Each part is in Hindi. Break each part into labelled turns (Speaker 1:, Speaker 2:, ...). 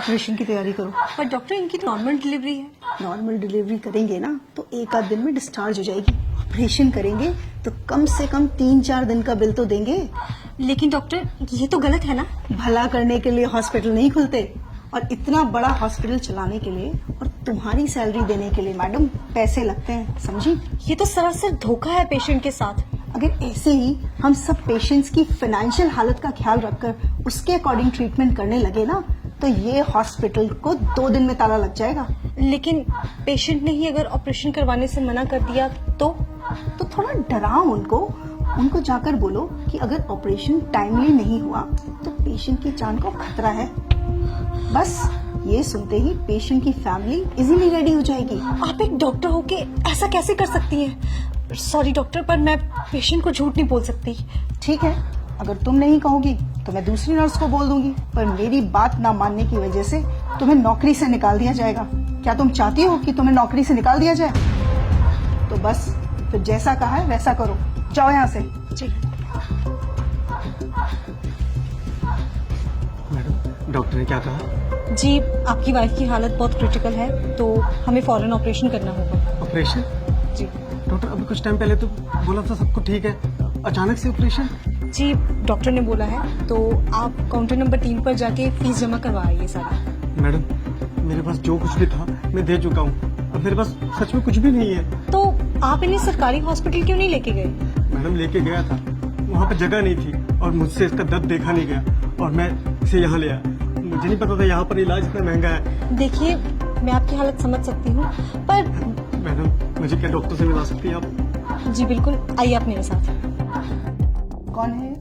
Speaker 1: ऑपरेशन की तैयारी करो।
Speaker 2: पर डॉक्टर इनकी नॉर्मल डिलीवरी है।
Speaker 1: नॉर्मल डिलीवरी करेंगे ना तो एक आध दिन में डिस्चार्ज हो जाएगी। ऑपरेशन करेंगे तो कम से कम 3-4 दिन का बिल तो देंगे।
Speaker 2: लेकिन डॉक्टर ये तो गलत है ना।
Speaker 1: भला करने के लिए हॉस्पिटल नहीं खुलते, और इतना बड़ा हॉस्पिटल चलाने के लिए और तुम्हारी सैलरी देने के लिए मैडम पैसे लगते हैं, समझी?
Speaker 2: ये तो सरासर धोखा है पेशेंट के साथ।
Speaker 1: अगर ऐसे ही हम सब पेशेंट्स की फाइनेंशियल हालत का ख्याल रखकर उसके अकॉर्डिंग ट्रीटमेंट करने लगे ना तो ये हॉस्पिटल को 2 दिन में ताला लग जाएगा।
Speaker 2: लेकिन पेशेंट ने ही अगर ऑपरेशन करवाने से मना कर दिया तो
Speaker 1: थोड़ा डराओ उनको जाकर बोलो कि अगर ऑपरेशन टाइमली नहीं हुआ तो पेशेंट की जान को खतरा है। बस ये सुनते ही पेशेंट की फैमिली इजीली रेडी हो जाएगी।
Speaker 2: आप एक डॉक्टर होके ऐसा कैसे कर सकती हैं? सॉरी डॉक्टर, पर मैं पेशेंट को झूठ नहीं बोल सकती।
Speaker 1: ठीक है, अगर तुम नहीं कहोगी तो मैं दूसरी नर्स को बोल दूंगी, पर मेरी बात ना मानने की वजह से तुम्हें नौकरी से निकाल दिया जाएगा। क्या तुम चाहती हो कि तुम्हें नौकरी से निकाल दिया जाए? तो बस फिर जैसा कहा है वैसा करो, जाओ यहाँ से।
Speaker 2: जी
Speaker 3: मैडम, डॉक्टर ने क्या कहा?
Speaker 2: जी, आपकी वाइफ की हालत बहुत क्रिटिकल है तो हमें फौरन ऑपरेशन करना होगा।
Speaker 3: ऑपरेशन?
Speaker 2: जी
Speaker 3: डॉक्टर अभी कुछ टाइम पहले तो बोला था सब कुछ ठीक है, अचानक से ऑपरेशन?
Speaker 2: जी, डॉक्टर ने बोला है तो आप काउंटर नंबर 3 पर जाके फीस जमा करवा आइए सारी।
Speaker 3: मैडम, मेरे पास जो कुछ भी था मैं दे चुका हूँ, अब मेरे पास सच में कुछ भी नहीं है।
Speaker 2: तो आप इन्हें सरकारी हॉस्पिटल क्यों नहीं लेके गए?
Speaker 3: मैडम, लेके गया था, वहाँ पे जगह नहीं थी और मुझसे इसका दर्द देखा नहीं गया और मैं इसे यहाँ ले आया। मुझे नहीं पता था यहाँ पर इलाज इतना महंगा है।
Speaker 2: देखिए, मैं आपकी हालत समझ सकती हूँ, पर
Speaker 3: मैडम, मुझे क्या डॉक्टर से मिला सकती हैं आप?
Speaker 2: जी बिल्कुल, आइए आप मेरे साथ।
Speaker 1: कौन है?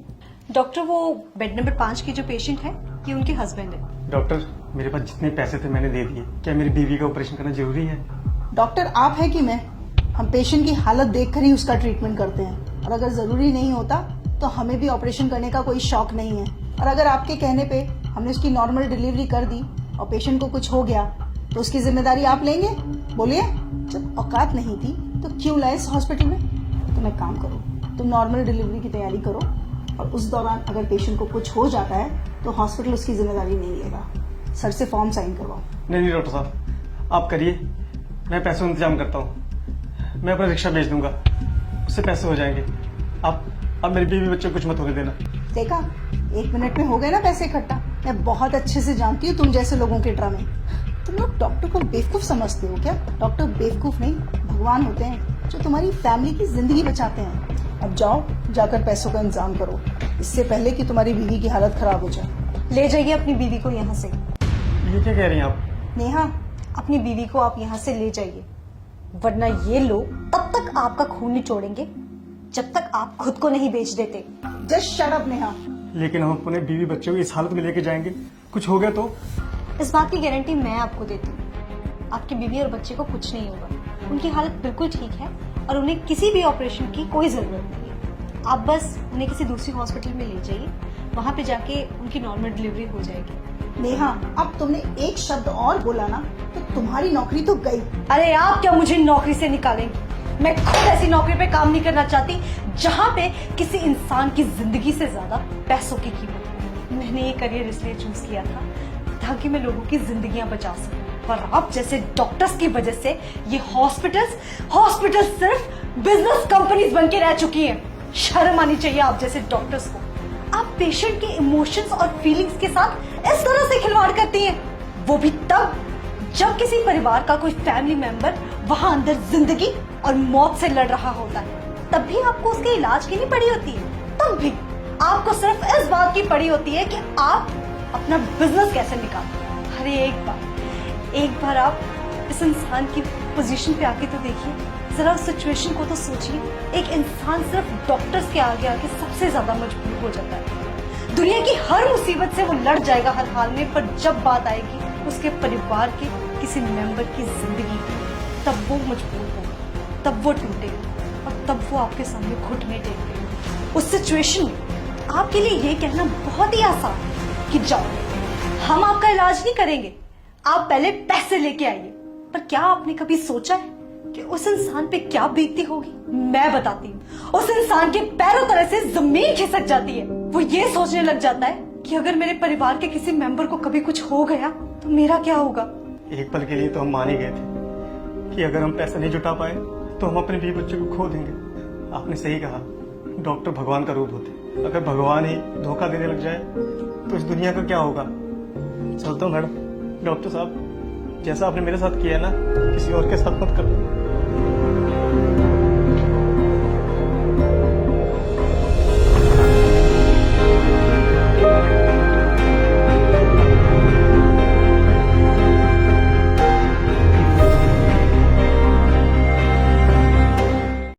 Speaker 2: डॉक्टर, वो बेड नंबर 5 की जो पेशेंट है ये उनके हस्बैंड है।
Speaker 3: डॉक्टर, मेरे पास जितने पैसे थे मैंने दे दिए। क्या मेरी बीवी का ऑपरेशन करना जरूरी है?
Speaker 1: डॉक्टर आप है कि मैं? हम पेशेंट की हालत देखकर ही उसका ट्रीटमेंट करते हैं, और अगर जरूरी नहीं होता तो हमें भी ऑपरेशन करने का कोई शौक नहीं है। और अगर आपके कहने पे हमने उसकी नॉर्मल डिलीवरी कर दी और पेशेंट को कुछ हो गया तो उसकी जिम्मेदारी आप लेंगे? बोलिए, जब औकात नहीं थी तो क्यों लाए इस हॉस्पिटल में? तुम एक काम करो, तुम नॉर्मल डिलीवरी की तैयारी करो, और उस दौरान अगर पेशेंट को कुछ हो जाता है तो हॉस्पिटल उसकी जिम्मेदारी नहीं लेगा। सर से फॉर्म साइन करवाओ।
Speaker 3: नहीं डॉक्टर साहब, आप करिए, मैं पैसों का इंतजाम करता हूँ। मैं अपना रिक्शा भेज दूंगा, उससे पैसे हो जाएंगे। आप मेरी बीवी बच्चे को कुछ मत होने देना।
Speaker 1: देखा, 1 मिनट में हो गए ना पैसे इकट्ठा। मैं बहुत अच्छे से जानती हूँ तुम जैसे लोगों के ड्रामे। तुम लोग डॉक्टर को बेवकूफ समझते हो क्या? डॉक्टर बेवकूफ नहीं, भगवान होते हैं जो तुम्हारी फैमिली की जिंदगी बचाते हैं। अब जाओ, जाकर पैसों का इंतजाम करो, इससे पहले कि तुम्हारी बीवी की हालत खराब हो जाए।
Speaker 2: ले जाइए अपनी बीवी को यहाँ से।
Speaker 3: ये क्या कह रही हैं आप?
Speaker 2: नेहा, अपनी बीवी को आप यहाँ से ले जाइए, वरना ये लोग तब तक आपका खून निचोड़ेंगे जब तक आप खुद को नहीं बेच देते।
Speaker 1: Just shut up Neha.
Speaker 3: लेकिन हम अपने बीवी बच्चों को इस हालत में लेके जाएंगे, कुछ हो गया तो?
Speaker 2: इस बात की गारंटी मैं आपको देती हूँ, आपकी बीवी और बच्चे को कुछ नहीं होगा। उनकी हालत बिल्कुल ठीक है और उन्हें किसी भी ऑपरेशन की कोई जरूरत नहीं है। आप बस उन्हें किसी दूसरी हॉस्पिटल में ले जाइए, वहाँ पे जाके उनकी नॉर्मल डिलीवरी हो जाएगी।
Speaker 1: नेहा, अब तुमने एक शब्द और बोला ना तो तुम्हारी नौकरी तो गई।
Speaker 2: अरे आप क्या मुझे नौकरी से निकालेंगे? मैं खुद ऐसी नौकरी पे काम नहीं करना चाहती जहाँ पे किसी इंसान की जिंदगी से ज्यादा पैसों की कीमत हो। मैंने ये करियर इसलिए चूज किया था ताकि मैं लोगों की जिंदगियां बचा सकूं, पर आप जैसे डॉक्टर्स की वजह से ये हॉस्पिटल्स सिर्फ बिजनेस कंपनीज बन के रह चुकी हैं। शर्म आनी चाहिए आप जैसे डॉक्टर्स को। आप पेशेंट के इमोशंस और फीलिंग्स के साथ इस तरह से खिलवाड़ करती हैं, वो भी तब जब किसी परिवार का कोई फैमिली मेंबर वहां अंदर जिंदगी और मौत से लड़ रहा होता है। तब भी आपको उसके इलाज की नहीं पड़ी होती है, तब भी आपको सिर्फ इस बात की पड़ी होती है कि आप अपना बिजनेस कैसे निकालें। अरे एक बार आप इस इंसान की पोजीशन पे आके तो देखिए, जरा उस सिचुएशन को तो सोचिए। एक इंसान सिर्फ डॉक्टर्स के आगे आके सबसे ज्यादा मजबूर हो जाता है। दुनिया की हर मुसीबत से वो लड़ जाएगा हर हाल में, पर जब बात आएगी उसके परिवार के किसी मेंबर की जिंदगी की, तब वो मजबूर होगा, तब वो टूटेगा और तब वो आपके सामने घुटने टेकेगा। उस सिचुएशन में आपके लिए ये कहना बहुत ही आसान है कि जाओ, हम आपका इलाज नहीं करेंगे, आप पहले पैसे लेके आइए। पर क्या आपने कभी सोचा है कि उस इंसान पे क्या बीतती होगी? मैं बताती हूँ। उस इंसान के पैरों तरह से जमीन खिसक जाती है। वो ये सोचने लग जाता है कि अगर मेरे परिवार के किसी मेंबर को कभी कुछ हो गया तो मेरा क्या होगा।
Speaker 3: एक पल के लिए तो हम मान ही गए थे कि अगर हम पैसा नहीं जुटा पाए तो हम अपने बीवी बच्चों को खो देंगे। आपने सही कहा, डॉक्टर भगवान का रूप होते। अगर भगवान ही धोखा देने लग जाए तो इस दुनिया का क्या होगा। चलता हूँ मैडम। डॉक्टर साहब, जैसा आपने मेरे साथ किया ना, किसी और के साथ मत करो।